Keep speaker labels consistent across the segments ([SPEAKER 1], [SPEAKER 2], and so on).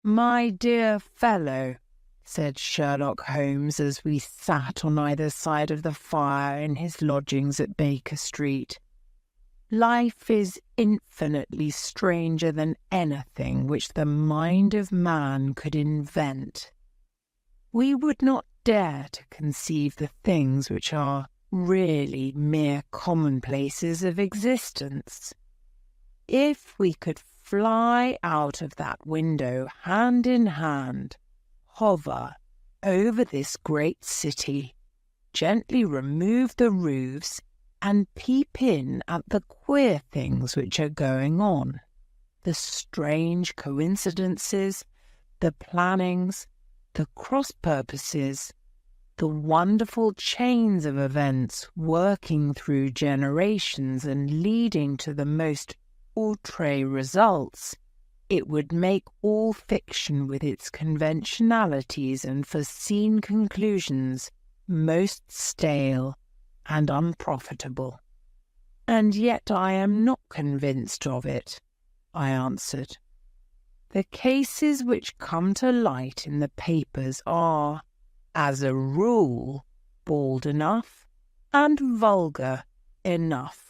[SPEAKER 1] "My dear fellow," said Sherlock Holmes as we sat on either side of the fire in his lodgings at Baker Street, "life is infinitely stranger than anything which the mind of man could invent. We would not dare to conceive the things which are really mere commonplaces of existence. If we could fly out of that window hand in hand, hover over this great city, gently remove the roofs, and peep in at the queer things which are going on, the strange coincidences, the plannings, the cross-purposes, the wonderful chains of events working through generations and leading to the most outre results, it would make all fiction with its conventionalities and foreseen conclusions most stale and unprofitable." "And yet I am not convinced of it," I answered. "The cases which come to light in the papers are, as a rule, bald enough and vulgar enough.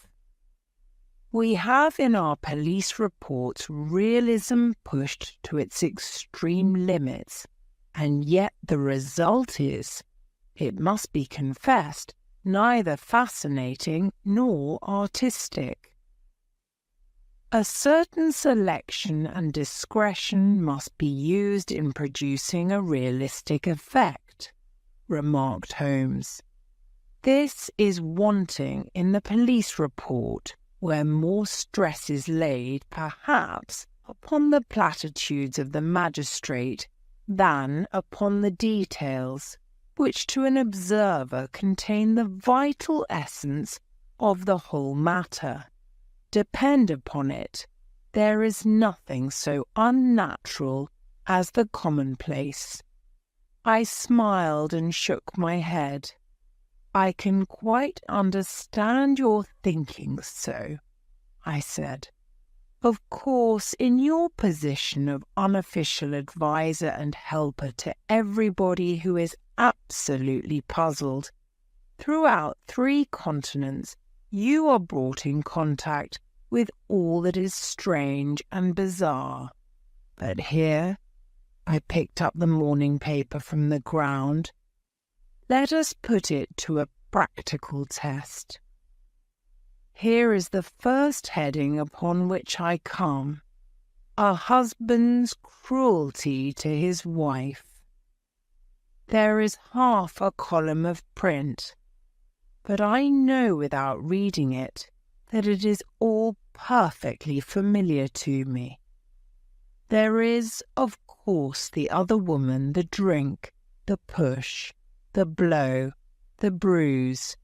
[SPEAKER 1] We have in our police reports realism pushed to its extreme limits, and yet the result is, it must be confessed, neither fascinating nor artistic. A certain selection and discretion must be used in producing a realistic effect," remarked Holmes. "This is wanting in the police report, where more stress is laid, perhaps, upon the platitudes of the magistrate than upon the details, which to an observer contain the vital essence of the whole matter. Depend upon it, there is nothing so unnatural as the commonplace." I smiled and shook my head. "I can quite understand your thinking so," I said. "Of course, in your position of unofficial adviser and helper to everybody who is absolutely puzzled, throughout 3 continents you are brought in contact with all that is strange and bizarre. But here," I picked up the morning paper from the ground, "let us put it to a practical test. Here is the first heading upon which I come: a husband's cruelty to his wife. There is half a column of print, but I know without reading it that it is all perfectly familiar to me. There is, of course, the other woman, the drink, the push, the blow, the bruise,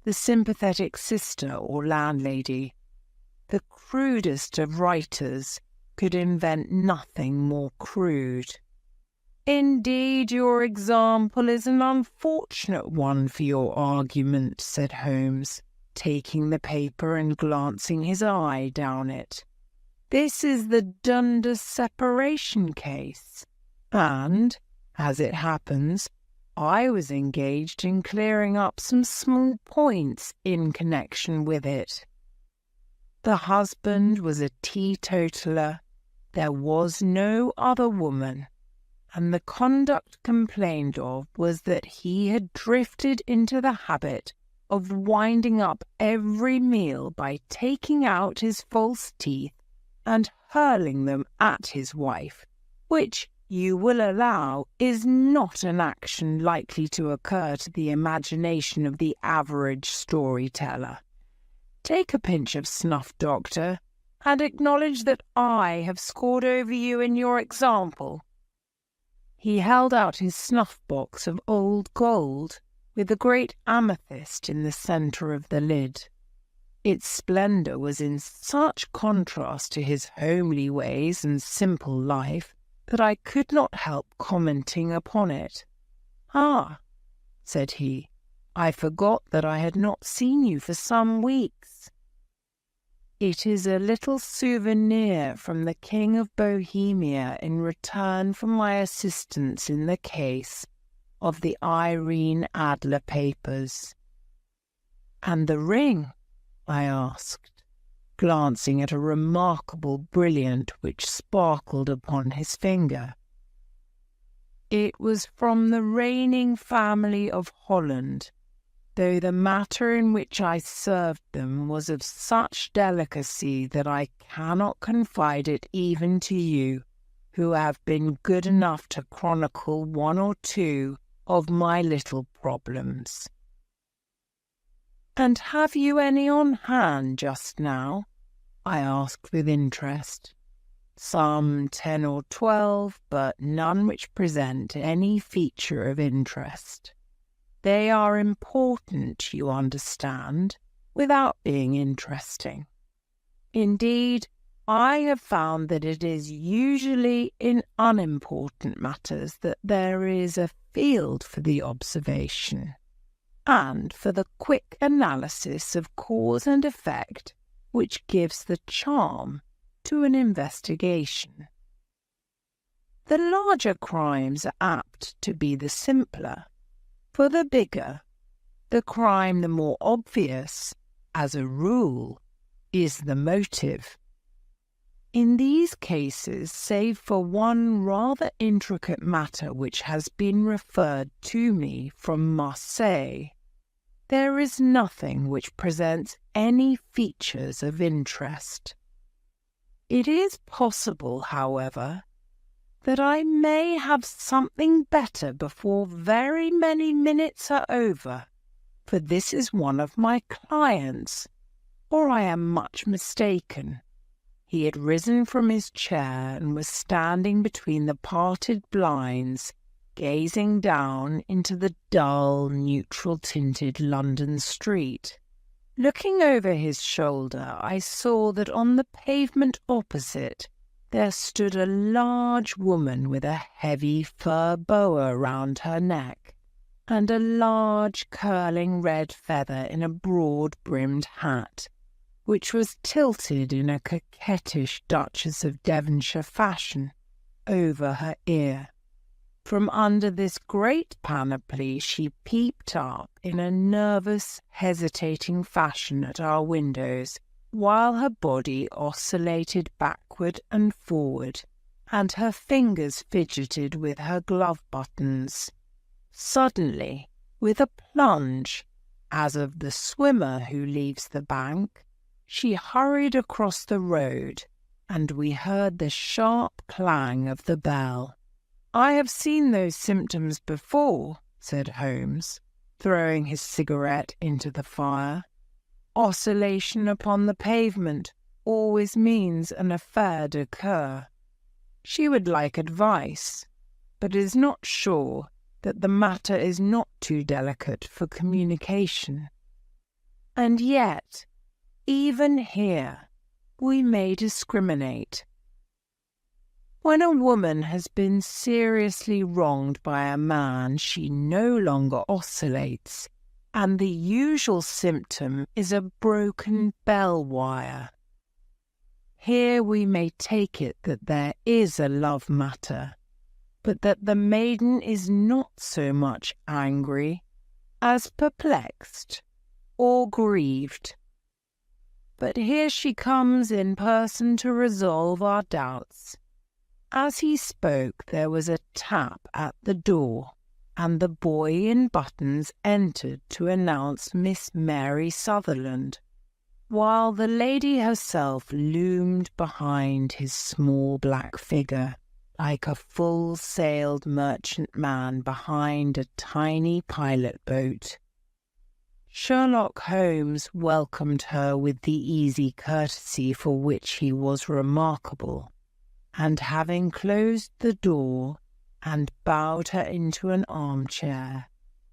[SPEAKER 1] the sympathetic sister or landlady. The crudest of writers could invent nothing more crude." "Indeed, your example is an unfortunate one for your argument," said Holmes, taking the paper and glancing his eye down it. "This is the Dundas separation case, and, as it happens, I was engaged in clearing up some small points in connection with it. The husband was a teetotaler, there was no other woman, and the conduct complained of was that he had drifted into the habit of winding up every meal by taking out his false teeth and hurling them at his wife, which, you will allow, is not an action likely to occur to the imagination of the average storyteller. Take a pinch of snuff, Doctor, and acknowledge that I have scored over you in your example." He held out his snuff-box of old gold, with the great amethyst in the centre of the lid. Its splendour was in such contrast to his homely ways and simple life that I could not help commenting upon it. "Ah," said he, "I forgot that I had not seen you for some weeks." It is a little souvenir from the King of Bohemia in return for my assistance in the case of the Irene Adler papers." "And the ring?" I asked, glancing at a remarkable brilliant which sparkled upon his finger. "It was from the reigning family of Holland, though the matter in which I served them was of such delicacy that I cannot confide it even to you, who have been good enough to chronicle one or two of my little problems." "And have you any on hand just now?" I asked with interest. "Some 10 or 12, but none which present any feature of interest. They are important, you understand, without being interesting. Indeed, I have found that it is usually in unimportant matters that there is a field for the observation, and for the quick analysis of cause and effect which gives the charm to an investigation. The larger crimes are apt to be the simpler, for the bigger, the crime the more obvious, as a rule, is the motive. In these cases, save for one rather intricate matter which has been referred to me from Marseille, there is nothing which presents any features of interest. It is possible, however, that I may have something better before very many minutes are over, for this is one of my clients, or I am much mistaken." He had risen from his chair and was standing between the parted blinds, gazing down into the dull, neutral-tinted London street. Looking over his shoulder, I saw that on the pavement opposite there stood a large woman with a heavy fur boa round her neck, and a large curling red feather in a broad-brimmed hat, which was tilted in a coquettish Duchess of Devonshire fashion over her ear. From under this great panoply she peeped up in a nervous, hesitating fashion at our windows, while her body oscillated backward and forward, and her fingers fidgeted with her glove buttons. Suddenly, with a plunge, as of the swimmer who leaves the bank, she hurried across the road, and we heard the sharp clang of the bell. "I have seen those symptoms before," said Holmes, throwing his cigarette into the fire. "Oscillation upon the pavement always means an affaire de cœur. She would like advice, but is not sure that the matter is not too delicate for communication. And yet, even here, we may discriminate. When a woman has been seriously wronged by a man, she no longer oscillates, and the usual symptom is a broken bell wire. Here we may take it that there is a love matter, but that the maiden is not so much angry as perplexed or grieved. But here she comes in person to resolve our doubts." As he spoke, there was a tap at the door, and the boy in buttons entered to announce Miss Mary Sutherland, while the lady herself loomed behind his small black figure, like a full-sailed merchantman behind a tiny pilot boat. Sherlock Holmes welcomed her with the easy courtesy for which he was remarkable, and having closed the door and bowed her into an armchair,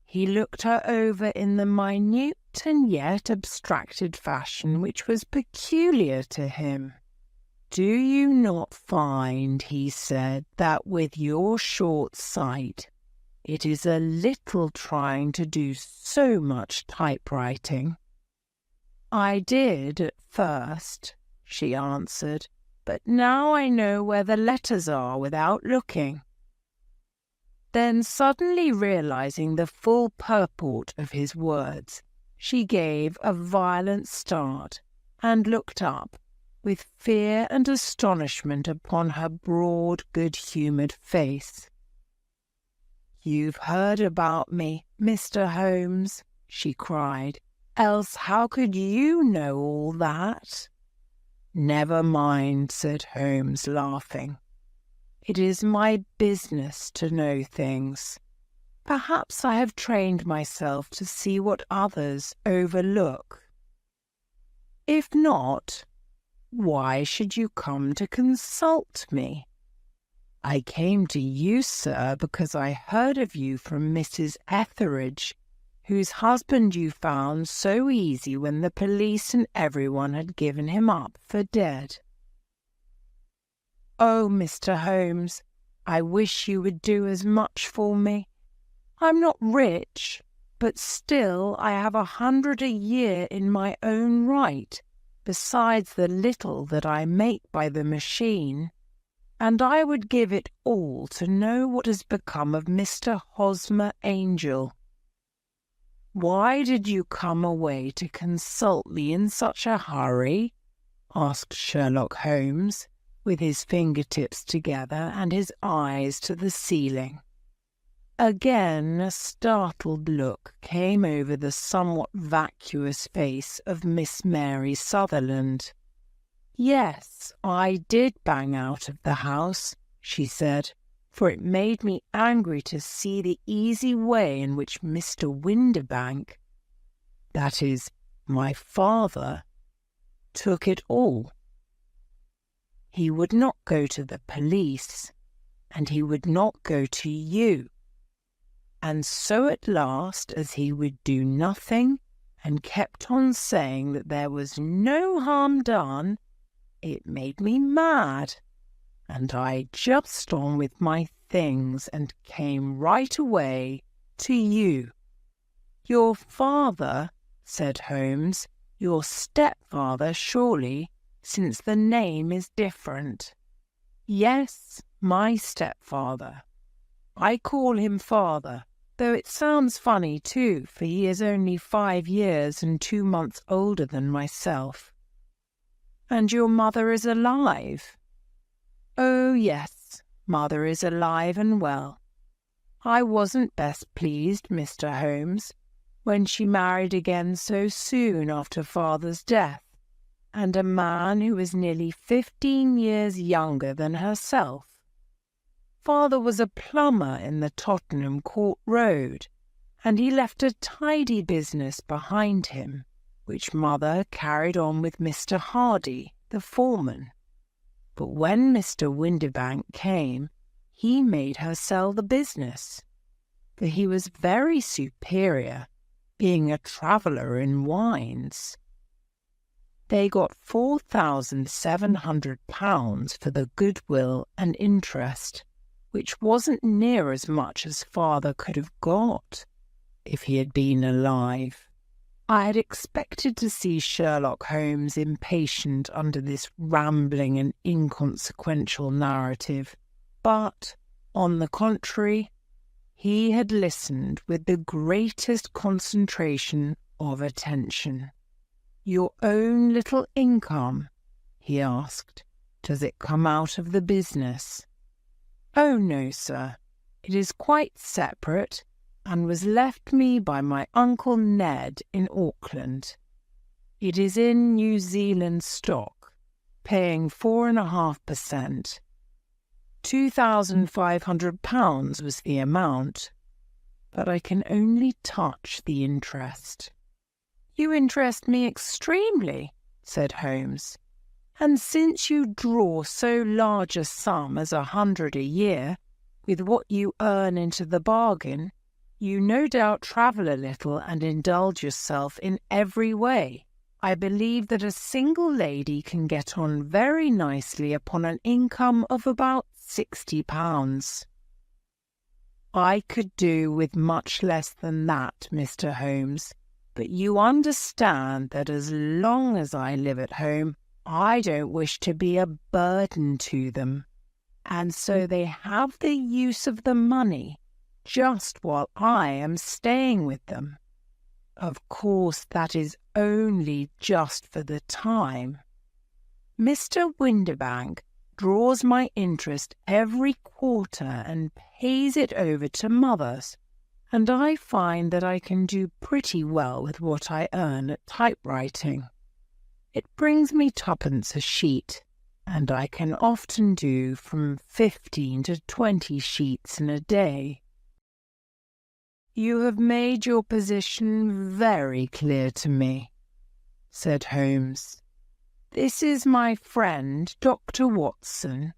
[SPEAKER 1] he looked her over in the minute and yet abstracted fashion which was peculiar to him. "Do you not find," he said, "that with your short sight it is a little trying to do so much typewriting?" "I did at first," she answered, "but now I know where the letters are without looking." Then, suddenly realizing the full purport of his words, she gave a violent start and looked up, with fear and astonishment upon her broad, good-humoured face. "You've heard about me, Mr. Holmes," she cried. "Else how could you know all that?" "Never mind," said Holmes, laughing. "It is my business to know things. Perhaps I have trained myself to see what others overlook. If not, why should you come to consult me? I came to you, sir, because I heard of you from Mrs. Etheridge, whose husband you found so easy when the police and everyone had given him up for dead. Oh, Mr. Holmes, I wish you would do as much for me. I'm not rich, but still I have 100 a year in my own right, besides the little that I make by the machine, and I would give it all to know what has become of Mr. Hosmer Angel." "Why did you come away to consult me in such a hurry?" asked Sherlock Holmes, with his fingertips together and his eyes to the ceiling. Again a startled look came over the somewhat vacuous face of Miss Mary Sutherland. "Yes, I did bang out of the house," she said, "for it made me angry to see the easy way in which Mr. Windibank, that is, my father, took it all. He would not go to the police, and he would not go to you. And so at last, as he would do nothing, and kept on saying that there was no harm done, it made me mad, and I just on with my things and came right away to you." "Your father," said Holmes, "your stepfather, surely, since the name is different." "Yes, my stepfather. I call him father, though it sounds funny too, for he is only 5 years and 2 months older than myself." "And your mother is alive?" "Oh, yes, mother is alive and well. I wasn't best pleased, Mr. Holmes, when she married again so soon after father's death, and a man who was nearly 15 years younger than herself. Father was a plumber in the Tottenham Court Road, and he left a tidy business behind him, which mother carried on with Mr. Hardy, the foreman. But when Mr. Windibank came, he made her sell the business, for he was very superior, being a traveller in wines. They got £4,700 for the goodwill and interest, which wasn't near as much as father could have got if he had been alive." I had expected to see Sherlock Holmes impatient under this rambling and inconsequential narrative, but, on the contrary, he had listened with the greatest concentration of attention. "Your own little income?" he asked. "Does it come out of the business?" "Oh, no, sir. It is quite separate, and was left me by my Uncle Ned in Auckland. It is in New Zealand stock, paying 4.5%. £2,500 was the amount, but I can only touch the interest." "You interest me extremely," said Holmes, "and since you draw so large a sum as 100 a year, with what you earn into the bargain, you no doubt travel a little and indulge yourself in every way. I believe that a single lady can get on very nicely upon an income of about £60. "I could do with much less than that, Mr. Holmes, but you understand that as long as I live at home, I don't wish to be a burden to them, and so they have the use of the money just while I am staying with them. Of course, that is only just for the time. Mr. Windibank draws my interest every quarter and pays it over to Mother's, and I find that I can do pretty well with what I earn at typewriting. It brings me twopence a sheet, and I can often do from 15 to 20 sheets in a day. You have made your position very clear to me, said Holmes. This is my friend, Dr. Watson.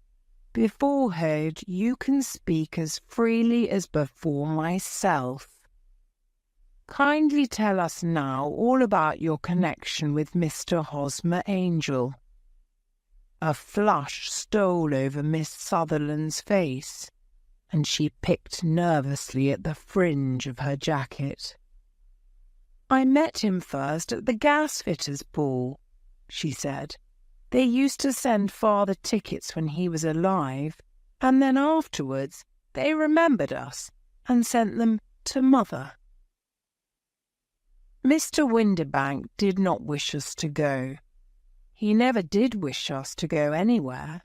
[SPEAKER 1] Beforehand, you can speak as freely as before myself. Kindly tell us now all about your connection with Mr. Hosmer Angel. A flush stole over Miss Sutherland's face, and she picked nervously at the fringe of her jacket. I met him first at the gasfitters' ball, she said. They used to send Father tickets when he was alive, and then afterwards they remembered us and sent them to Mother. Mr. Windibank did not wish us to go. He never did wish us to go anywhere.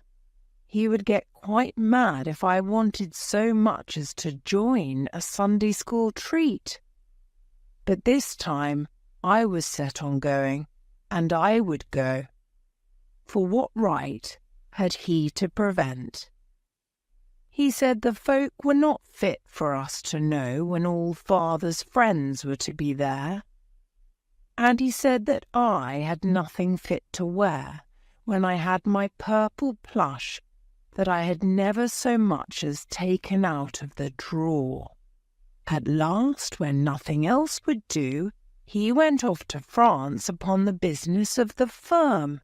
[SPEAKER 1] He would get quite mad if I wanted so much as to join a Sunday school treat. But this time I was set on going, and I would go. For what right had he to prevent? He said the folk were not fit for us to know when all Father's friends were to be there. And he said that I had nothing fit to wear when I had my purple plush that I had never so much as taken out of the drawer. At last, when nothing else would do, he went off to France upon the business of the firm.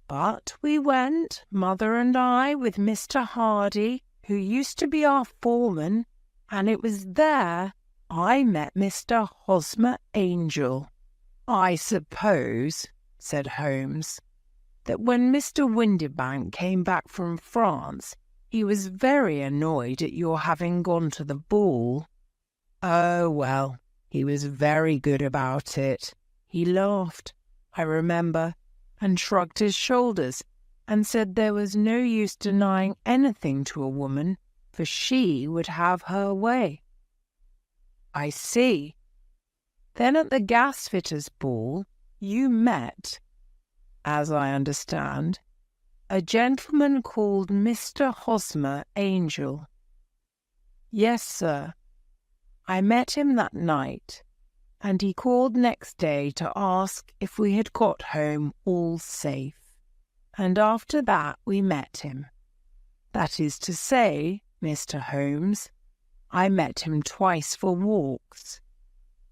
[SPEAKER 1] But we went, Mother and I, with Mr. Hardy, who used to be our foreman, and it was there I met Mr. Hosmer Angel. I suppose, said Holmes, that when Mr. Windibank came back from France, he was very annoyed at your having gone to the ball. Oh, well, he was very good about it. He laughed, I remember, and shrugged his shoulders, and said there was no use denying anything to a woman, for she would have her way. I see. Then at the gasfitters' ball you met, as I understand, a gentleman called Mr. Hosmer Angel. Yes, sir. I met him that night, and he called next day to ask if we had got home all safe, and after that we met him. That is to say, Mr. Holmes, I met him twice for walks,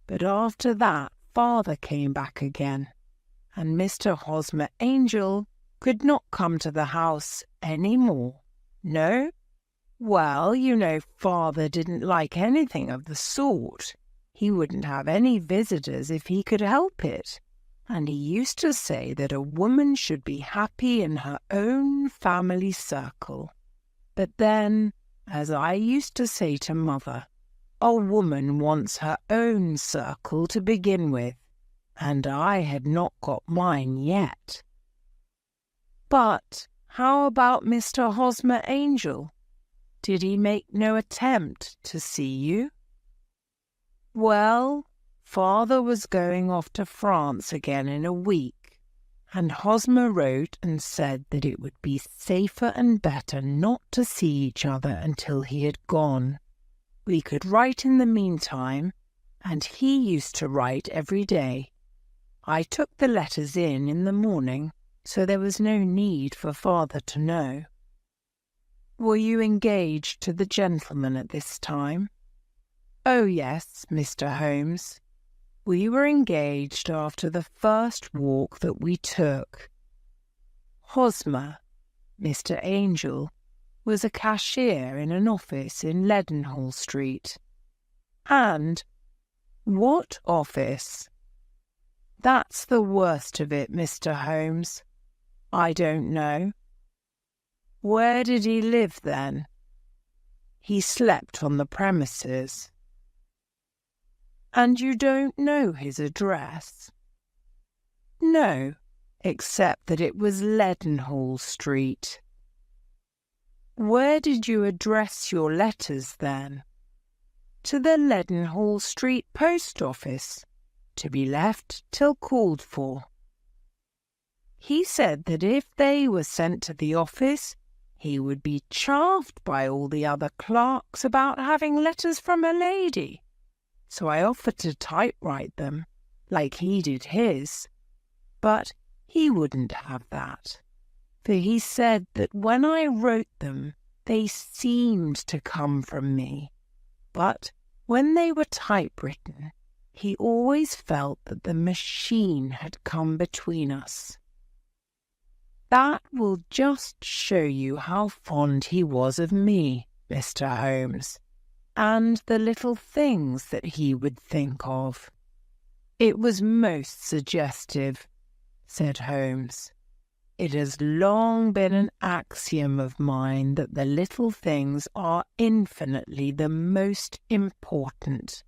[SPEAKER 1] but after that Father came back again, and Mr. Hosmer Angel could not come to the house any more. No? Well, you know, Father didn't like anything of the sort. He wouldn't have any visitors if he could help it, and he used to say that a woman should be happy in her own family circle. But then, as I used to say to Mother, a woman wants her own circle to begin with, and I had not got mine yet. But how about Mr. Hosmer Angel? Did he make no attempt to see you? Well, Father was going off to France again in a week, and Hosmer wrote and said that it would be safer and better not to see each other until he had gone. We could write in the meantime, and he used to write every day. I took the letters in the morning, so there was no need for Father to know. Were you engaged to the gentleman at this time? Oh, yes, Mr. Holmes. We were engaged after the first walk that we took. Hosmer, Mr. Angel, was a cashier in an office in Leadenhall Street. And what office? That's the worst of it, Mr. Holmes. I don't know. Where did he live then? He slept on the premises. And you don't know his address? No, except that it was Leadenhall Street. Where did you address your letters then? To the Leadenhall Street post office, to be left till called for. He said that if they were sent to the office, he would be chaffed by all the other clerks about having letters from a lady. So I offered to typewrite them, like he did his. But he wouldn't have that, for he said that when I wrote them, they seemed to come from me. But when they were typewritten, he always felt that the machine had come between us. That will just show you how fond he was of me, Mr. Holmes, and the little things that he would think of. It was most suggestive, said Holmes. It has long been an axiom of mine that the little things are infinitely the most important.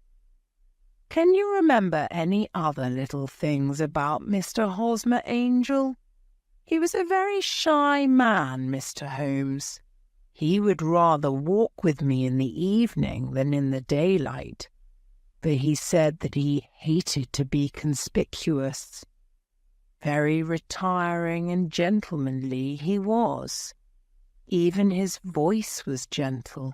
[SPEAKER 1] Can you remember any other little things about Mr. Hosmer Angel? He was a very shy man, Mr. Holmes. He would rather walk with me in the evening than in the daylight, for he said that he hated to be conspicuous. Very retiring and gentlemanly he was. Even his voice was gentle.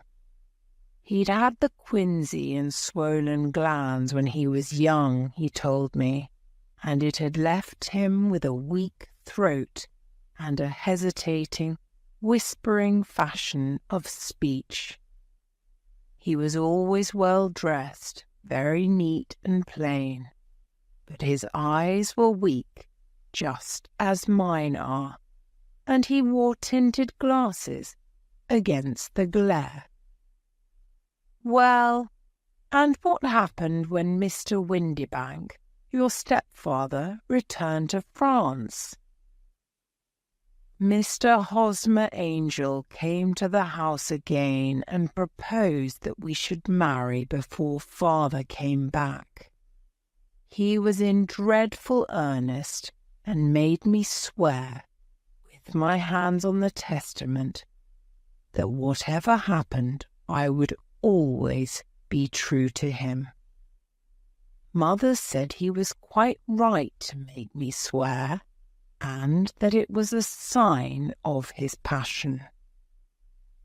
[SPEAKER 1] He'd had the quinsy and swollen glands when he was young, he told me, and it had left him with a weak throat and a hesitating, whispering fashion of speech. He was always well dressed, very neat and plain, but his eyes were weak, just as mine are, and he wore tinted glasses against the glare. Well, and what happened when Mr. Windibank, your stepfather, returned to France? Mr. Hosmer Angel came to the house again and proposed that we should marry before father came back. He was in dreadful earnest and made me swear, with my hands on the testament, that whatever happened I would always be true to him. Mother said he was quite right to make me swear, and that it was a sign of his passion.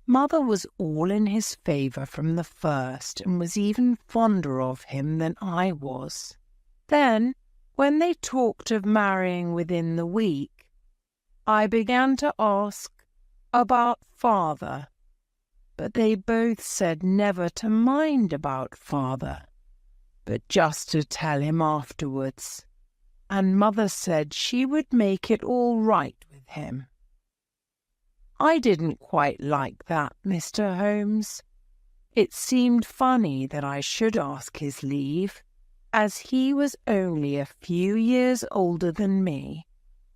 [SPEAKER 1] Mother was all in his favour from the first, and was even fonder of him than I was. Then, when they talked of marrying within the week, I began to ask about father, but they both said never to mind about father, but just to tell him afterwards. And Mother said she would make it all right with him. I didn't quite like that, Mr. Holmes. It seemed funny that I should ask his leave, as he was only a few years older than me,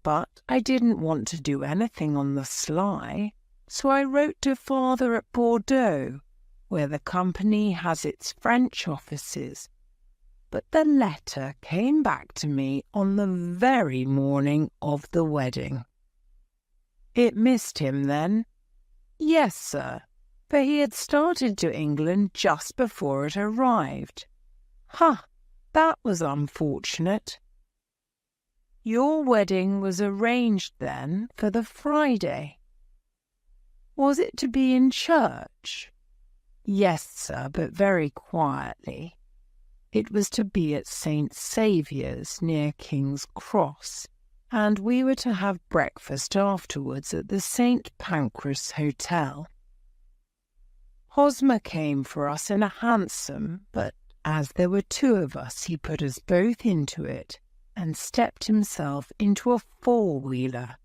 [SPEAKER 1] but I didn't want to do anything on the sly, so I wrote to father at Bordeaux, where the company has its French offices. But the letter came back to me on the very morning of the wedding. It missed him then? Yes, sir, for he had started to England just before it arrived. That was unfortunate. Your wedding was arranged then for the Friday. Was it to be in church? Yes, sir, but very quietly. It was to be at St. Saviour's near King's Cross, and we were to have breakfast afterwards at the St. Pancras Hotel. Hosmer came for us in a hansom, but as there were two of us, he put us both into it and stepped himself into a four-wheeler,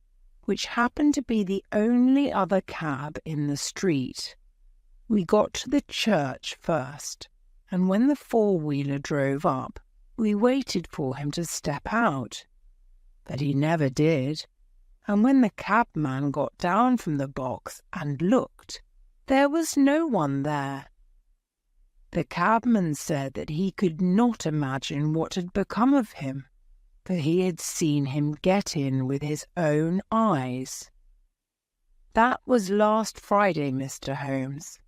[SPEAKER 1] which happened to be the only other cab in the street. We got to the church first, and when the four-wheeler drove up, we waited for him to step out. But he never did, and when the cabman got down from the box and looked, there was no one there. The cabman said that he could not imagine what had become of him, for he had seen him get in with his own eyes. That was last Friday, Mr. Holmes,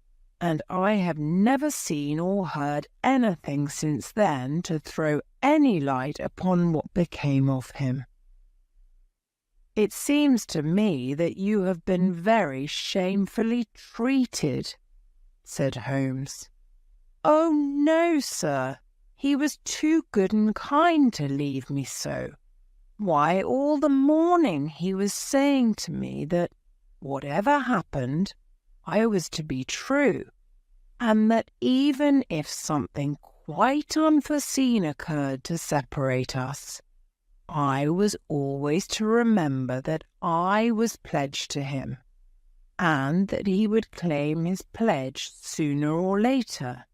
[SPEAKER 1] and I have never seen or heard anything since then to throw any light upon what became of him. It seems to me that you have been very shamefully treated, said Holmes. Oh, no, sir. He was too good and kind to leave me so. Why, all the morning he was saying to me that whatever happened, I was to be true, and that even if something quite unforeseen occurred to separate us, I was always to remember that I was pledged to him, and that he would claim his pledge sooner or later.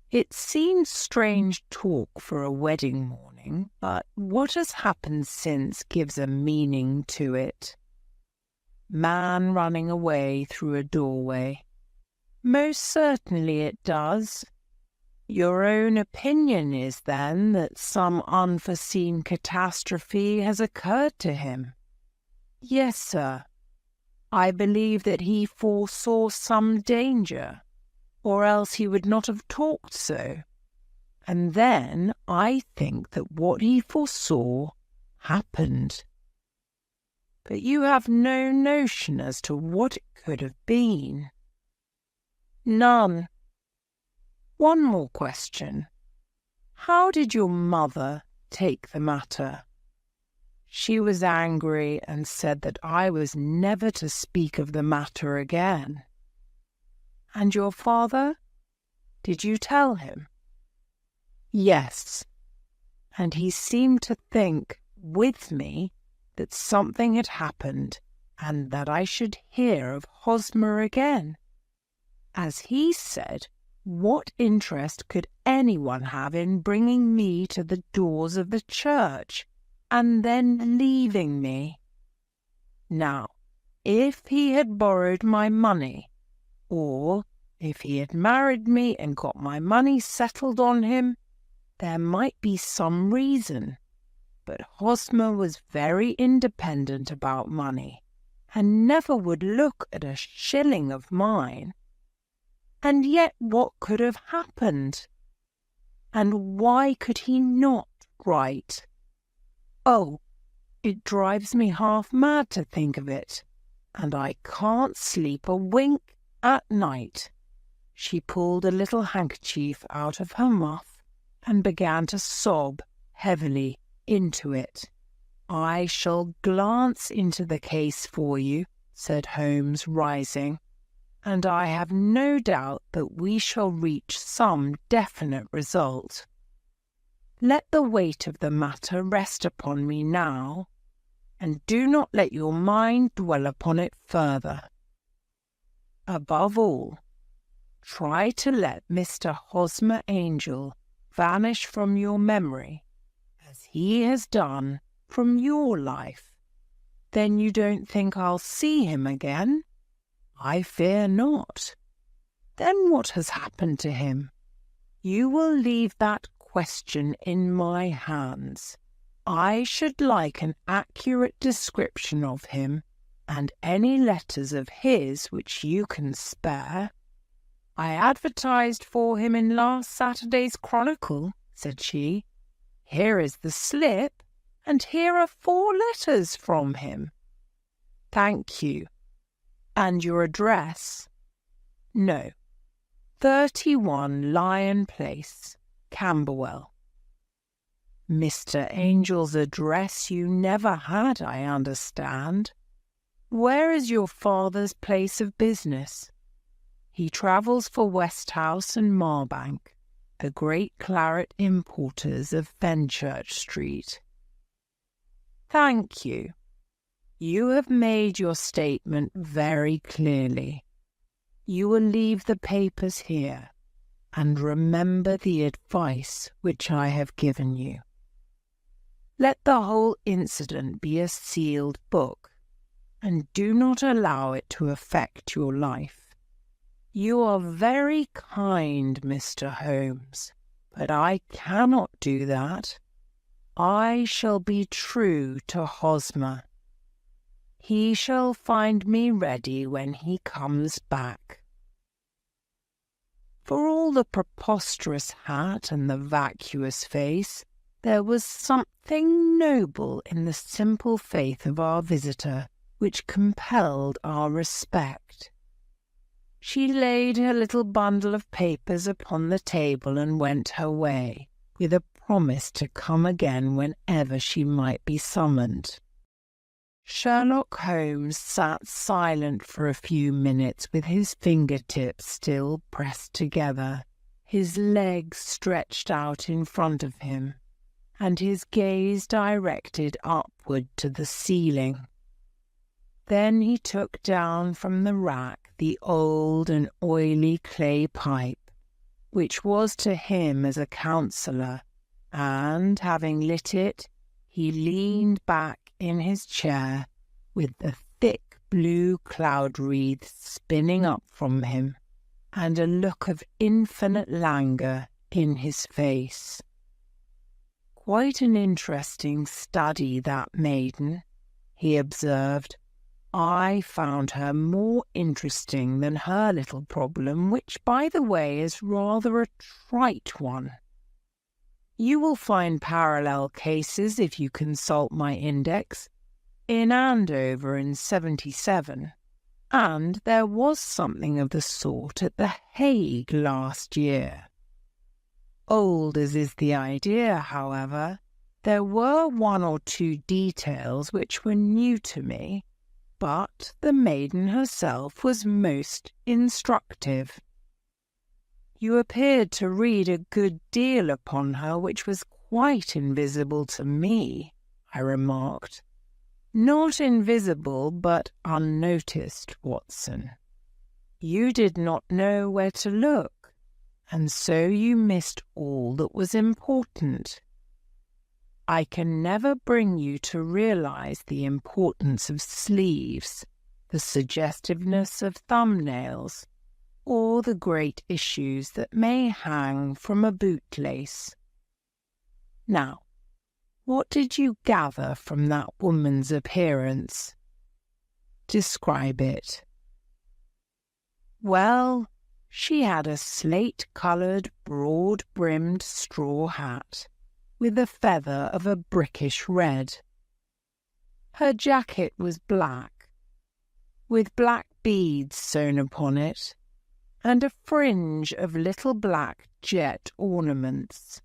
[SPEAKER 1] It seems strange talk for a wedding morning, but what has happened since gives a meaning to it. Man running away through a doorway. Most certainly it does. Your own opinion is, then, that some unforeseen catastrophe has occurred to him? Yes, sir. I believe that he foresaw some danger, or else he would not have talked so. And then I think that what he foresaw happened. But you have no notion as to what it could have been. None. One more question. How did your mother take the matter? She was angry and said that I was never to speak of the matter again. And your father? Did you tell him? Yes. And he seemed to think, with me, that something had happened and that I should hear of Hosmer again. As he said, what interest could anyone have in bringing me to the doors of the church and then leaving me? Now, if he had borrowed my money, or if he had married me and got my money settled on him, there might be some reason. But Hosmer was very independent about money, and never would look at a shilling of mine. And yet what could have happened? And why could he not write? Oh, it drives me half mad to think of it, and I can't sleep a wink at night. She pulled a little handkerchief out of her muff and began to sob heavily into it. I shall glance into the case for you, said Holmes, rising, and I have no doubt that we shall reach some definite result. Let the weight of the matter rest upon me now, and do not let your mind dwell upon it further. Above all, try to let Mr. Hosmer Angel vanish from your memory, as he has done from your life. Then you don't think I'll see him again? I fear not. Then what has happened to him? You will leave that question in my hands. I should like an accurate description of him, and any letters of his which you can spare. I advertised for him in last Saturday's Chronicle, said she. Here is the slip, and here are 4 letters from him. Thank you. And your address? No. 31 Lion Place, Camberwell. Mr. Angel's address you never had, I understand. Where is your father's place of business? He travels for Westhouse and Marbank, the great claret importers of Fenchurch Street. Thank you. You have made your statement very clearly. You will leave the papers here, and remember the advice which I have given you. Let the whole incident be a sealed book, and do not allow it to affect your life. You are very kind, Mr. Holmes, but I cannot do that. I shall be true to Hosmer. He shall find me ready when he comes back." For all the preposterous hat and the vacuous face, there was something noble in the simple faith of our visitor which compelled our respect. She laid her little bundle of papers upon the table and went her way, with a promise to come again whenever she might be summoned. Sherlock Holmes sat silent for a few minutes with his fingertips still pressed together, his legs stretched out in front of him, and his gaze directed upward to the ceiling. Then he took down from the rack the old and oily clay pipe, which was to him as a counsellor, and, having lit it, he leaned back in his chair with the thick blue cloud wreath spinning up from him, and a look of infinite languor in his face. "Quite an interesting study, that maiden," he observed. "I found her more interesting than her little problem, which, by the way, is rather a trite one. You will find parallel cases if you consult my index, in Andover in 77, and there was something of the sort at The Hague last year. Old as is the idea, however, there were one or two details which were new to me, but the maiden herself was most instructive." "You appeared to read a good deal upon her which was quite invisible to me," I remarked. "Not invisible, but unnoticed, Watson. You did not know where to look, and so you missed all that was important. I can never bring you to realize the importance of sleeves, the suggestiveness of thumbnails, or the great issues that may hang from a bootlace. Now, what did you gather from that woman's appearance? Describe it." "Well, she had a slate-coloured, broad-brimmed straw hat, with a feather of a brickish red. Her jacket was black, with black beads sewn upon it, and a fringe of little black jet ornaments.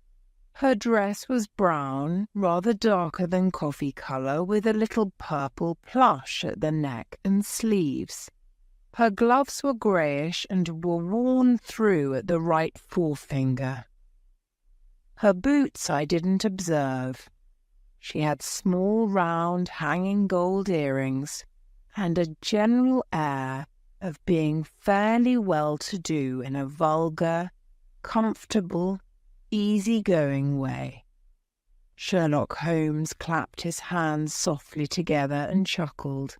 [SPEAKER 1] Her dress was brown, rather darker than coffee colour, with a little purple plush at the neck and sleeves. Her gloves were greyish and were worn through at the right forefinger. Her boots I didn't observe. She had small, round, hanging gold earrings, and a general air of being fairly well-to-do in a vulgar, comfortable, easy-going way." Sherlock Holmes clapped his hands softly together and chuckled.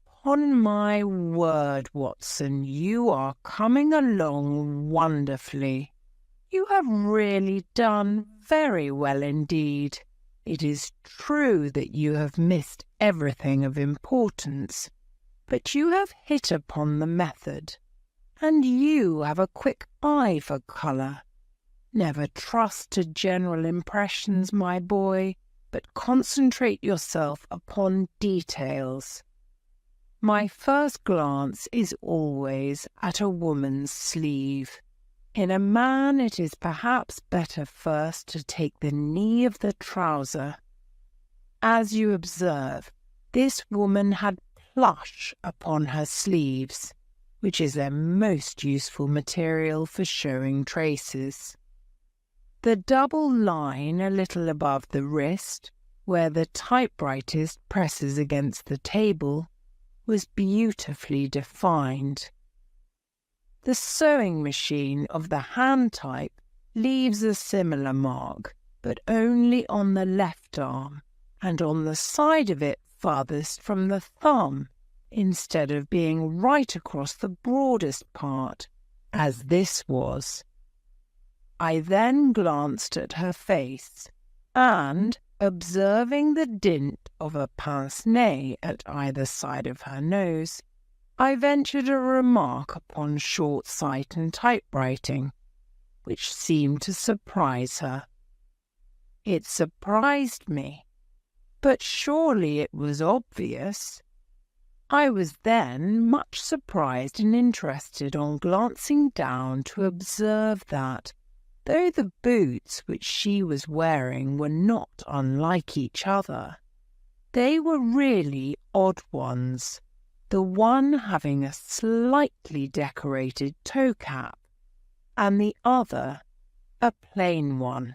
[SPEAKER 1] "'Pon my word, Watson, you are coming along wonderfully. You have really done very well indeed. It is true that you have missed everything of importance, but you have hit upon the method, and you have a quick eye for colour. Never trust to general impressions, my boy, but concentrate yourself upon details. My first glance is always at a woman's sleeve. In a man it is perhaps better first to take the knee of the trouser. As you observe, this woman had plush upon her sleeves, which is a most useful material for showing traces. The double line a little above the wrist, where the typewriter presses against the table, was beautifully defined. The sewing machine of the hand type leaves a similar mark, but only on the left arm, and on the side of it farthest from the thumb, instead of being right across the broadest part, as this was. I then glanced at her face, and, observing the dint of a pince-nez at either side of her nose, I ventured a remark upon short sight and typewriting, which seemed to surprise her. It surprised me, but surely it was obvious. I was then much surprised and interested on glancing down to observe that, though the boots which she was wearing were not unlike each other, they were really odd ones, the one having a slightly decorated toe cap, and the other a plain one.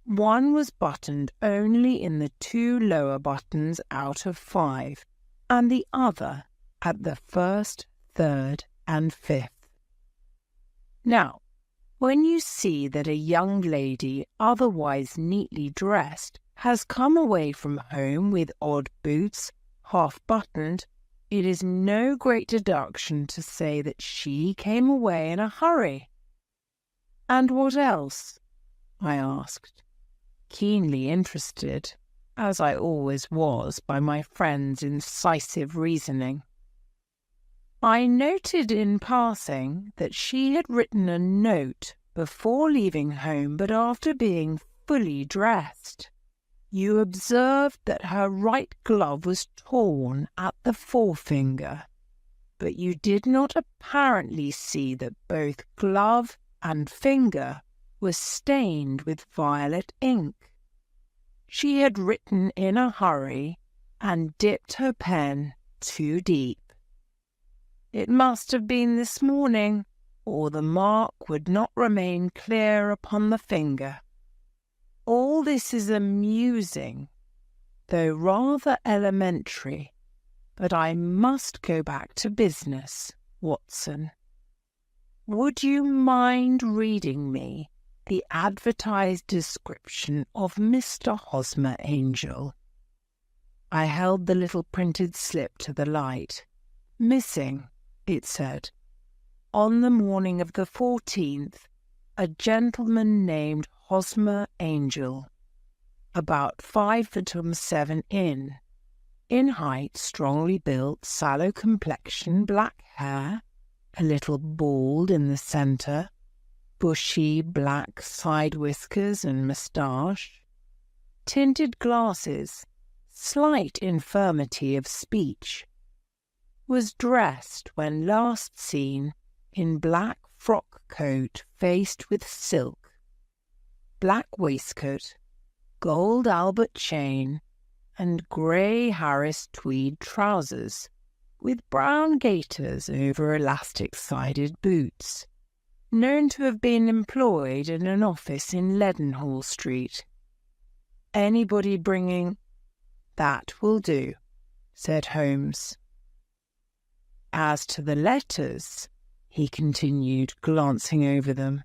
[SPEAKER 1] One was buttoned only in the 2 lower buttons out of 5, and the other at the 1st, 3rd, and 5th. Now, when you see that a young lady, otherwise neatly dressed, has come away from home with odd boots, half-buttoned, it is no great deduction to say that she came away in a hurry. "And what else?" I asked, keenly interested, as I always was by my friend's incisive reasoning. I noted in passing that she had written a note before leaving home, but after being fully dressed. You observed that her right glove was torn at the forefinger, but you did not apparently see that both glove and finger were stained with violet ink. She had written in a hurry and dipped her pen too deep. It must have been this morning, or the mark would not remain clear upon the finger. All this is amusing, though rather elementary, but I must go back to business, Watson. Would you mind reading me the advertised description of Mr. Hosmer Angel? I held the little printed slip to the light. Missing, it said, on the morning of the 14th, a gentleman named Hosmer Angel, about 5'7" in height, strongly built, sallow complexion, black hair, a little bald in the centre, bushy black side whiskers and moustache, tinted glasses, slight infirmity of speech, was dressed when last seen in black frock coat faced with silk, black waistcoat, gold Albert chain, and grey Harris tweed trousers, with brown gaiters over elastic-sided boots, known to have been employed in an office in Leadenhall Street. Anybody bringing— "That will do," said Holmes. "As to the letters," he continued, glancing over them,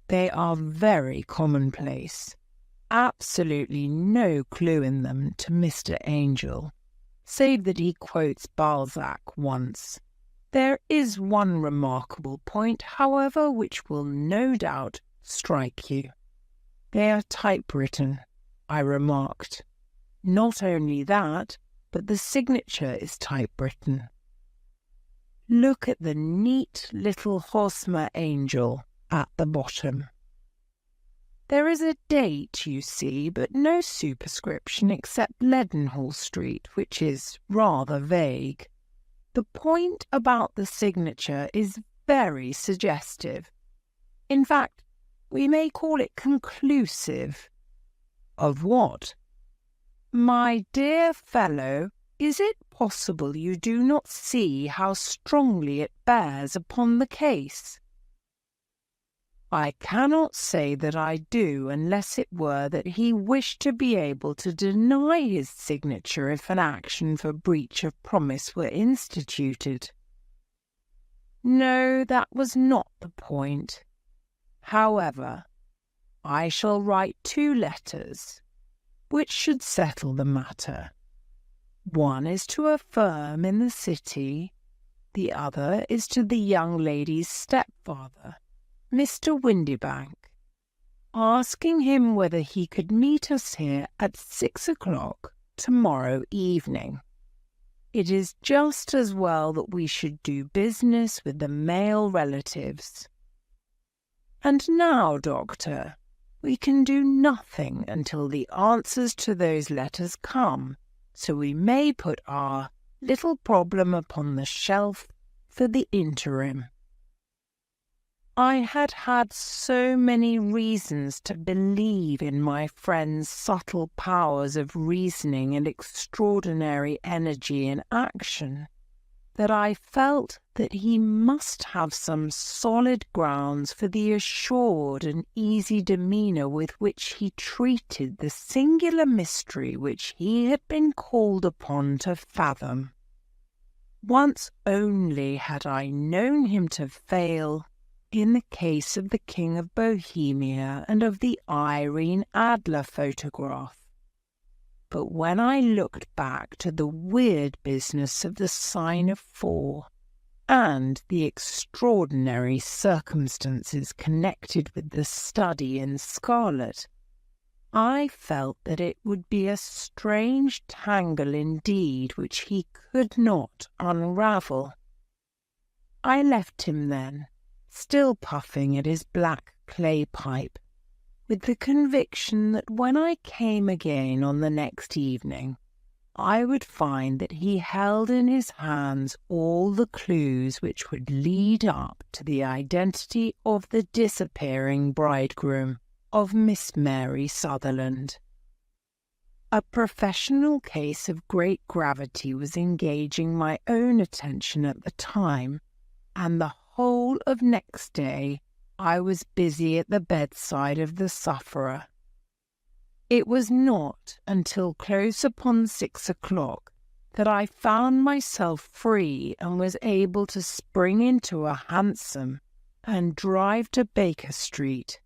[SPEAKER 1] "they are very commonplace. Absolutely no clue in them to Mr. Angel, save that he quotes Balzac once. There is one remarkable point, however, which will no doubt strike you. They are typewritten," I remarked. "Not only that, but the signature is typewritten. Look at the neat little Hosmer Angel at the bottom. There is a date, you see, but no superscription except Leadenhall Street, which is rather vague. The point about the signature is very suggestive. In fact, we may call it conclusive." "Of what?" "My dear fellow, is it possible you do not see how strongly it bears upon the case?" "I cannot say that I do, unless it were that he wished to be able to deny his signature if an action for breach of promise were instituted." "No, that was not the point. However, I shall write 2 letters, which should settle the matter. One is to a firm in the city, the other is to the young lady's stepfather, Mr. Windybank, asking him whether he could meet us here at 6 o'clock tomorrow evening. It is just as well that we should do business with the male relatives. And now, Doctor, we can do nothing until the answers to those letters come, so we may put our little problem upon the shelf for the interim. I had had so many reasons to believe in my friend's subtle powers of reasoning and extraordinary energy in action, that I felt that he must have some solid grounds for the assured and easy demeanour with which he treated the singular mystery which he had been called upon to fathom. Once only had I known him to fail in the case of the King of Bohemia and of the Irene Adler photograph. But when I looked back to the weird business of the sign of 4 and the extraordinary circumstances connected with the study in scarlet, I felt that it would be a strange tangle indeed which he could not unravel. I left him then, still puffing at his black clay pipe, with the conviction that when I came again on the next evening, I would find that he held in his hands all the clues which would lead up to the identity of the disappearing bridegroom of Miss Mary Sutherland. A professional case of great gravity was engaging my own attention at the time, and the whole of next day I was busy at the bedside of the sufferer. It was not until close upon 6 o'clock that I found myself free and was able to spring into a hansom and drive to Baker Street,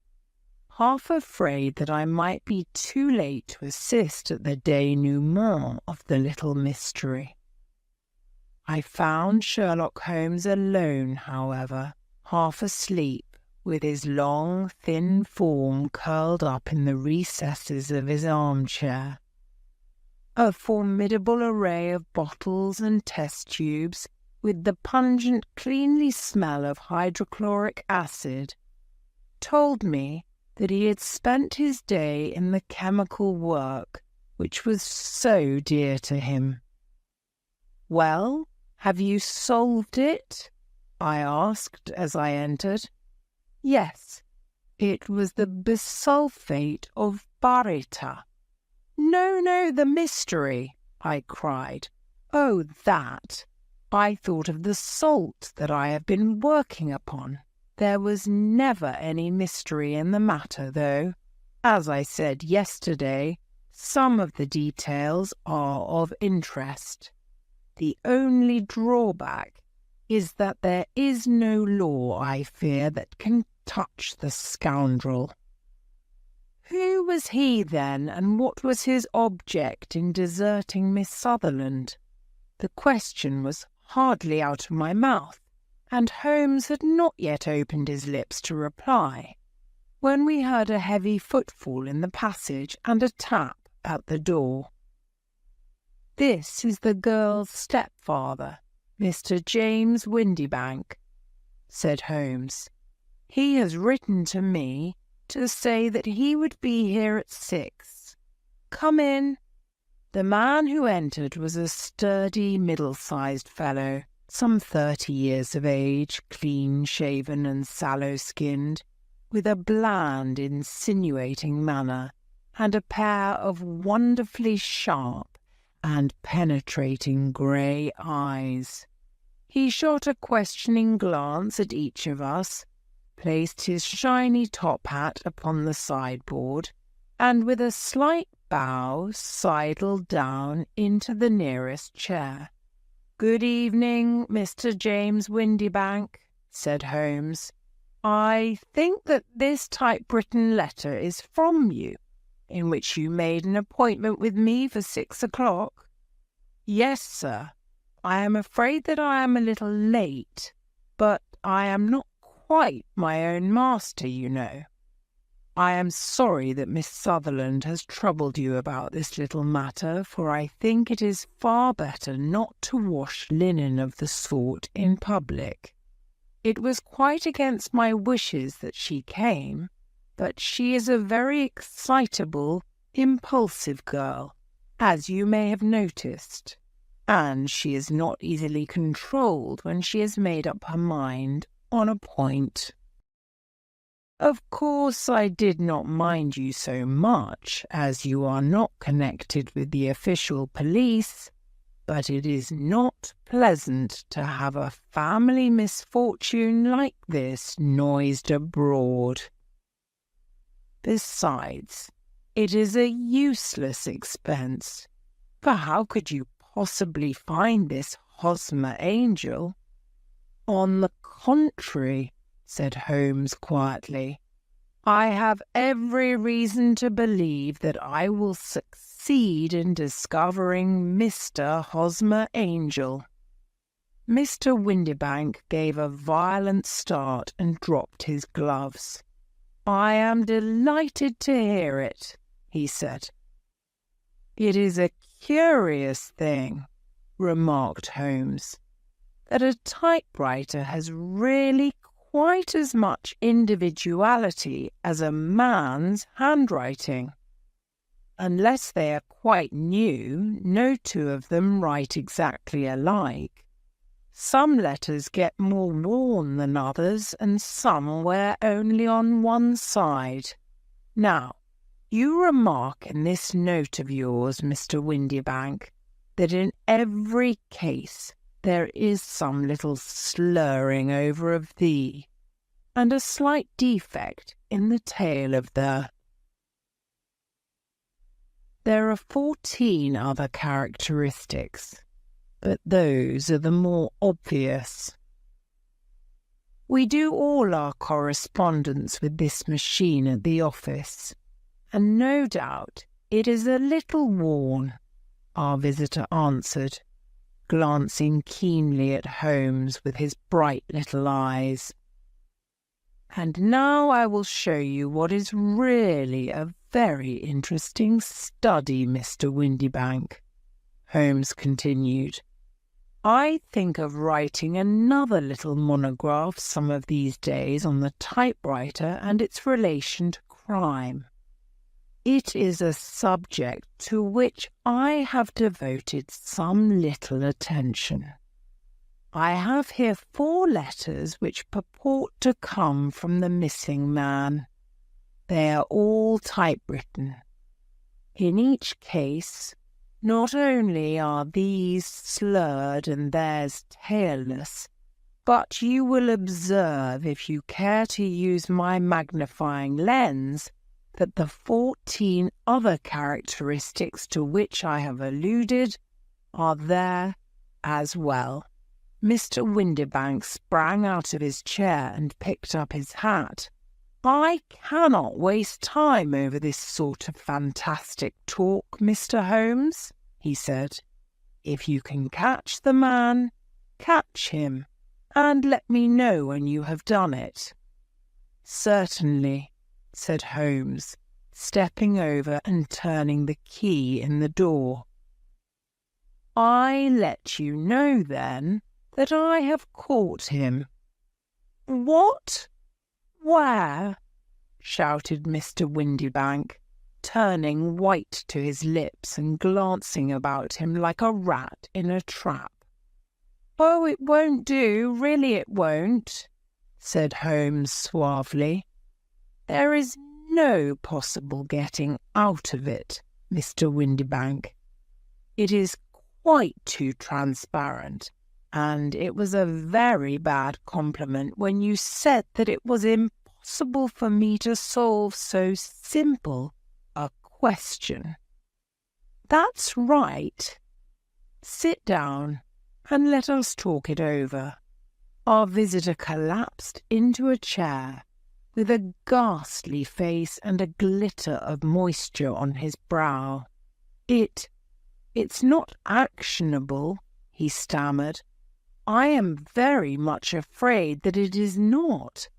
[SPEAKER 1] half afraid that I might be too late to assist at the denouement of the little mystery. I found Sherlock Holmes alone, however, half asleep, with his long, thin form curled up in the recesses of his armchair. A formidable array of bottles and test tubes, with the pungent, cleanly smell of hydrochloric acid, told me that he had spent his day in the chemical work which was so dear to him. "Well, have you solved it?" I asked as I entered. "Yes, it was the bisulfate of baryta." No, the mystery," I cried. "Oh, that! I thought of the salt that I have been working upon. There was never any mystery in the matter, though, as I said yesterday, some of the details are of interest. The only drawback is that there is no law, I fear, that can touch the scoundrel." "Who was he, then, and what was his object in deserting Miss Sutherland?" The question was hardly out of my mouth, and Holmes had not yet opened his lips to reply, when we heard a heavy footfall in the passage and a tap at the door. "This is the girl's stepfather, Mr. James Windybank," said Holmes. "He has written to me to say that he would be here at 6. Come in." The man who entered was a sturdy, middle-sized fellow, some 30 years of age, clean-shaven and sallow-skinned, with a bland, insinuating manner, and a pair of wonderfully sharp and penetrating grey eyes. He shot a questioning glance at each of us, placed his shiny top hat upon the sideboard, and with a slight bow sidled down into the nearest chair. "Good evening, Mr. James Windybank," said Holmes. "I think that this typewritten letter is from you, in which you made an appointment with me for 6 o'clock. Yes, sir. I am afraid that I am a little late, but I am not quite my own master, you know. I am sorry that Miss Sutherland has troubled you about this little matter, for I think it is far better not to wash linen of the sort in public. It was quite against my wishes that she came, but she is a very excitable, impulsive girl, as you may have noticed, and she is not easily controlled when she has made up her mind on a point. Of course, I did not mind you so much, as you are not connected with the official police, but it is not pleasant to have a family misfortune like this noised abroad. Besides, it is a useless expense, for how could you possibly find this Hosmer Angel? On the contrary, said Holmes quietly, I have every reason to believe that I will succeed in discovering Mr. Hosmer Angel. Mr. Windibank gave a violent start and dropped his gloves. I am delighted to hear it, he said. It is a curious thing, remarked Holmes, that a typewriter has really quite as much individuality as a man's handwriting. Unless they are quite new, no two of them write exactly alike. Some letters get more worn than others, and some wear only on one side. Now, you remark in this note of yours, Mr. Windibank, that in every case there is some little slurring over of the, and a slight defect in the tail of the. There are 14 other characteristics, but those are the more obvious. We do all our correspondence with this machine at the office, and no doubt it is a little worn, our visitor answered, glancing keenly at Holmes with his bright little eyes. And now I will show you what is really a very interesting study, Mr. Windibank, Holmes continued. I think of writing another little monograph some of these days on the typewriter and its relation to crime. It is a subject to which I have devoted some little attention. I have here 4 letters which purport to come from the missing man. They are all typewritten. In each case, not only are these slurred and theirs tailless, but you will observe, if you care to use my magnifying lens, that the 14 other characteristics to which I have alluded are there as well. Mr. Windibank sprang out of his chair and picked up his hat. I cannot waste time over this sort of fantastic talk, Mr. Holmes, he said. If you can catch the man, catch him, and let me know when you have done it. Certainly, said Holmes, stepping over and turning the key in the door. I let you know, then, that I have caught him. What? Where? Shouted Mr. Windibank, turning white to his lips and glancing about him like a rat in a trap. Oh, it won't do, really it won't, said Holmes suavely. There is no possible getting out of it, Mr. Windibank. It is quite too transparent, and it was a very bad compliment when you said that it was impossible for me to solve so simple a question. That's right. Sit down and let us talk it over. Our visitor collapsed into a chair with a ghastly face and a glitter of moisture on his brow. It "It's not actionable," he stammered. "I am very much afraid that it is not."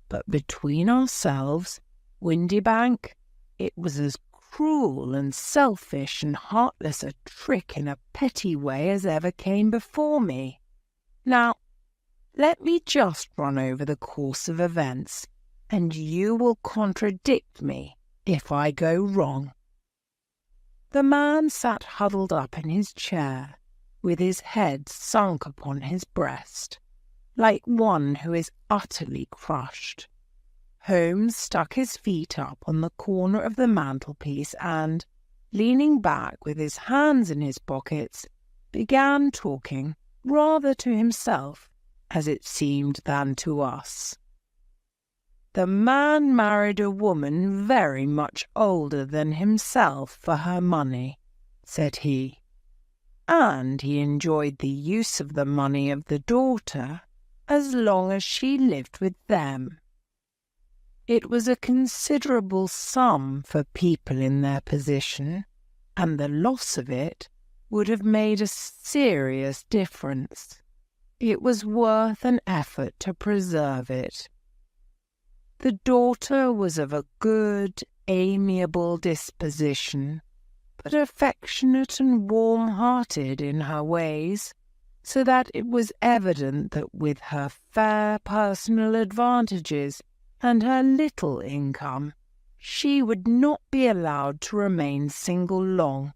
[SPEAKER 1] But between ourselves, Windibank, it was as cruel and selfish and heartless a trick in a petty way as ever came before me. Now, let me just run over the course of events, and you will contradict me if I go wrong. The man sat huddled up in his chair, with his head sunk upon his breast, like one who is utterly crushed. Holmes stuck his feet up on the corner of the mantelpiece and, leaning back with his hands in his pockets, began talking rather to himself, as it seemed, than to us. "The man married a woman very much older than himself for her money," said he, "and he enjoyed the use of the money of the daughter as long as she lived with them. It was a considerable sum for people in their position, and the loss of it would have made a serious difference. It was worth an effort to preserve it. The daughter was of a good, amiable disposition, but affectionate and warm-hearted in her ways, so that it was evident that with her fair personal advantages and her little income, she would not be allowed to remain single long.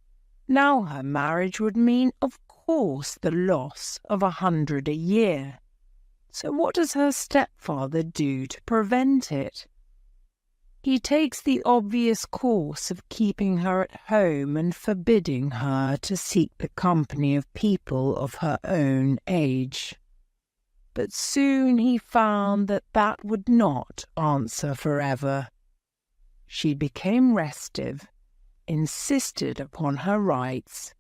[SPEAKER 1] Now her marriage would mean, of course, the loss of 100 a year. So what does her stepfather do to prevent it? He takes the obvious course of keeping her at home and forbidding her to seek the company of people of her own age. But soon he found that that would not answer forever. She became restive, insisted upon her rights,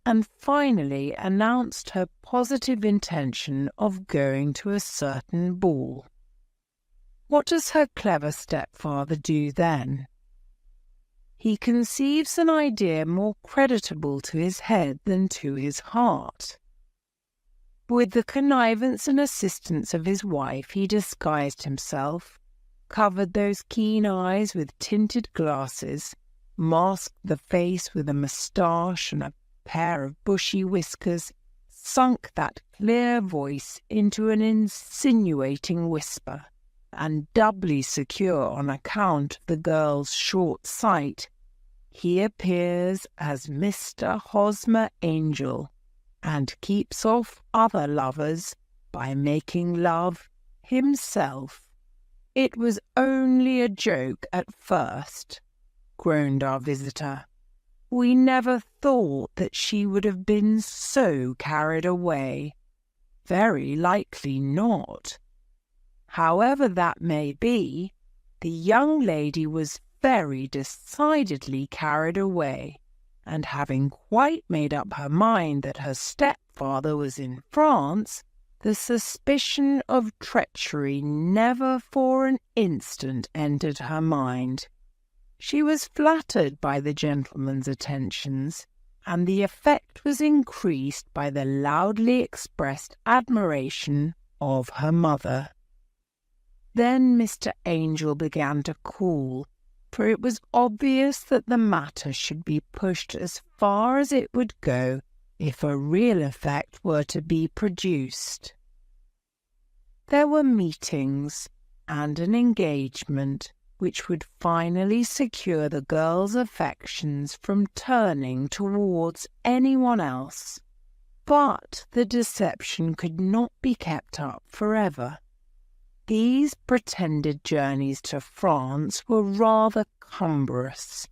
[SPEAKER 1] and finally announced her positive intention of going to a certain ball. What does her clever stepfather do then? He conceives an idea more creditable to his head than to his heart. With the connivance and assistance of his wife, he disguised himself, covered those keen eyes with tinted glasses, masked the face with a moustache and a pair of bushy whiskers, sunk that clear voice into an insinuating whisper, and doubly secure on account of the girl's short sight, he appears as Mr. Hosmer Angel, and keeps off other lovers by making love himself. "It was only a joke at first," groaned our visitor. "We never thought that she would have been so carried away. Very likely not. However that may be, the young lady was very decidedly carried away, and having quite made up her mind that her stepfather was in France, the suspicion of treachery never for an instant entered her mind. She was flattered by the gentleman's attentions, and the effect was increased by the loudly expressed admiration of her mother. Then Mr. Angel began to cool, for it was obvious that the matter should be pushed as far as it would go if a real effect were to be produced. There were meetings and an engagement which would finally secure the girl's affections from turning towards anyone else. But the deception could not be kept up forever. These pretended journeys to France were rather cumbrous.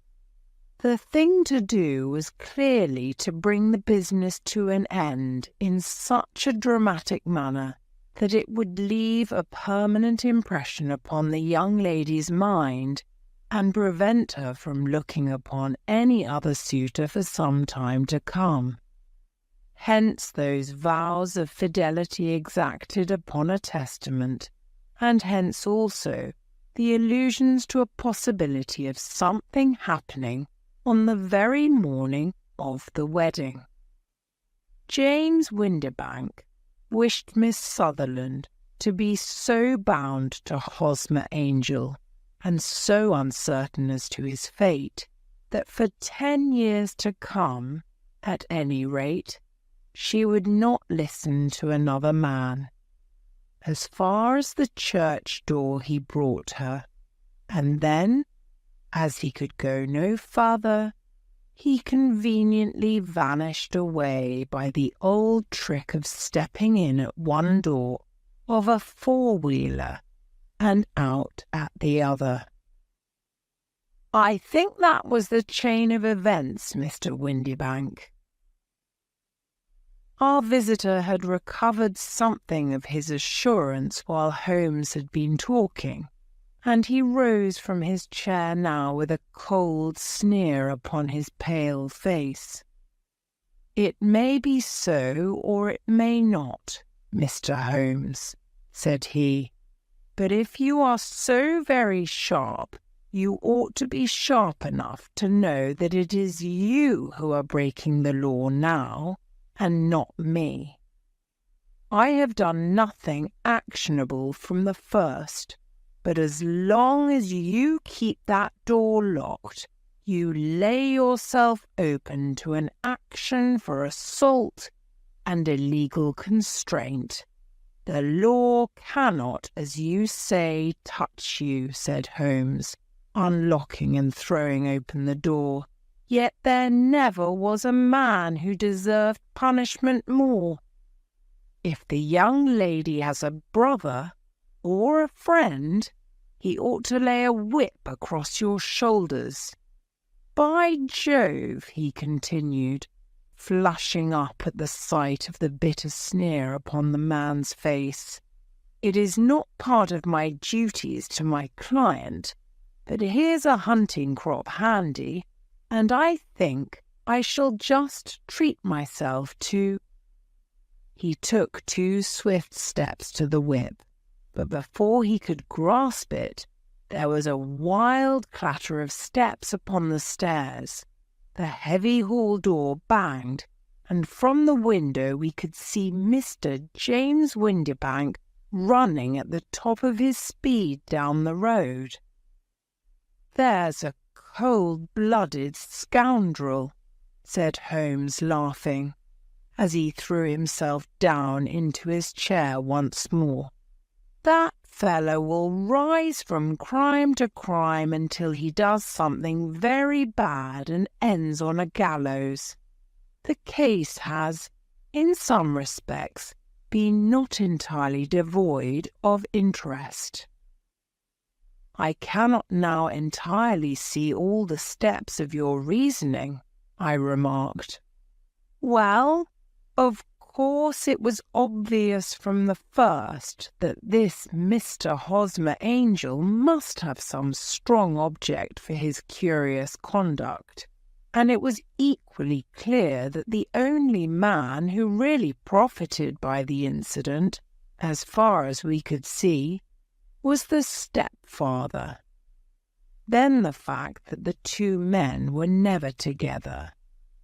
[SPEAKER 1] The thing to do was clearly to bring the business to an end in such a dramatic manner that it would leave a permanent impression upon the young lady's mind and prevent her from looking upon any other suitor for some time to come. Hence those vows of fidelity exacted upon a testament, and hence also the allusions to a possibility of something happening on the very morning of the wedding. James Windibank wished Miss Sutherland to be so bound to Hosmer Angel and so uncertain as to his fate that for 10 years to come, at any rate, she would not listen to another man. As far as the church door he brought her, and then, as he could go no farther, he conveniently vanished away by the old trick of stepping in at one door of a four-wheeler and out at the other. I think that was the chain of events, Mr. Windibank. Our visitor had recovered something of his assurance while Holmes had been talking, and he rose from his chair now with a cold sneer upon his pale face. "It may be so, or it may not, Mr. Holmes," said he, "but if you are so very sharp, you ought to be sharp enough to know that it is you who are breaking the law now, and not me. I have done nothing actionable from the first, but as long as you keep that door locked, you lay yourself open to an action for assault and illegal constraint. The law cannot, as you say, touch you," said Holmes, unlocking and throwing open the door. "Yet there never was a man who deserved punishment more. If the young lady has a brother or a friend, he ought to lay a whip across your shoulders. By Jove," he continued, flushing up at the sight of the bitter sneer upon the man's face, "it is not part of my duties to my client, but here's a hunting crop handy, and I think I shall just treat myself to—" He took 2 swift steps to the whip, but before he could grasp it, there was a wild clatter of steps upon the stairs. The heavy hall door banged, and from the window we could see Mr. James Windibank running at the top of his speed down the road. "There's a cold-blooded scoundrel," said Holmes, laughing, as he threw himself down into his chair once more. "That fellow will rise from crime to crime until he does something very bad and ends on a gallows. The case has, in some respects, been not entirely devoid of interest." "I cannot now entirely see all the steps of your reasoning," I remarked. "Well, of course it was obvious from the first that this Mr. Hosmer Angel must have some strong object for his curious conduct, and it was equally clear that the only man who really profited by the incident, as far as we could see, was the stepfather. Then the fact that the 2 men were never together,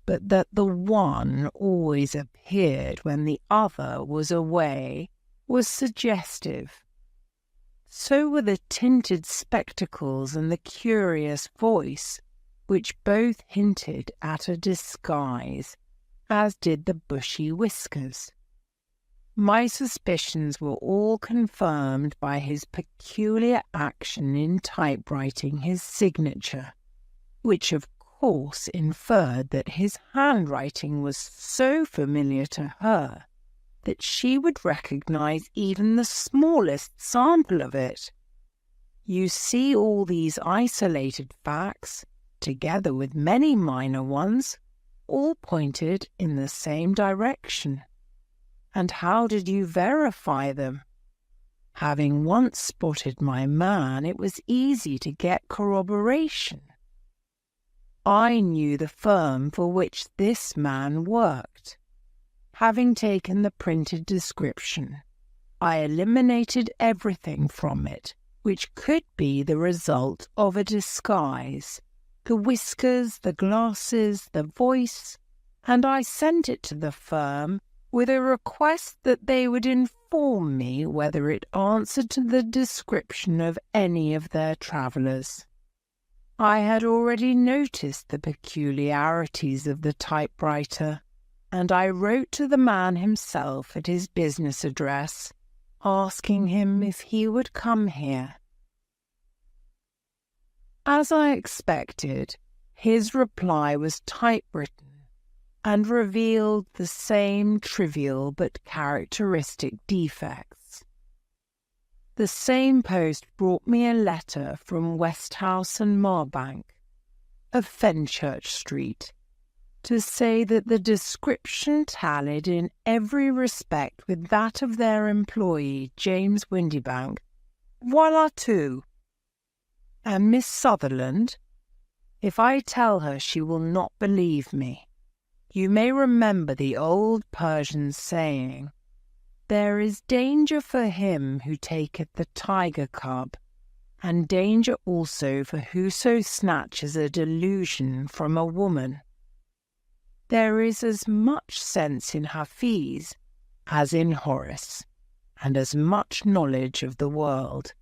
[SPEAKER 1] but that the one always appeared when the other was away, was suggestive. So were the tinted spectacles and the curious voice, which both hinted at a disguise, as did the bushy whiskers. My suspicions were all confirmed by his peculiar action in typewriting his signature, which of course inferred that his handwriting was so familiar to her that she would recognize even the smallest sample of it. You see, all these isolated facts, together with many minor ones, all pointed in the same direction. And how did you verify them? Having once spotted my man, it was easy to get corroboration. I knew the firm for which this man worked. Having taken the printed description, I eliminated everything from it which could be the result of a disguise. The whiskers, the glasses, the voice, and I sent it to the firm with a request that they would inform me whether it answered to the description of any of their travellers. I had already noticed the peculiarities of the typewriter, and I wrote to the man himself at his business address, asking him if he would come here. As I expected, his reply was typewritten and revealed the same trivial but characteristic defects. The same post brought me a letter from Westhouse and Marbank, of Fenchurch Street, to say that the description tallied in every respect with that of their employee, James Windibank. Voila tout! And Miss Sutherland, if I tell her she will not believe me. You may remember the old Persian saying, "There is danger for him who taketh the tiger cub, and danger also for whoso snatches a delusion from a woman." There is as much sense in Hafiz as in Horace, and as much knowledge of the world.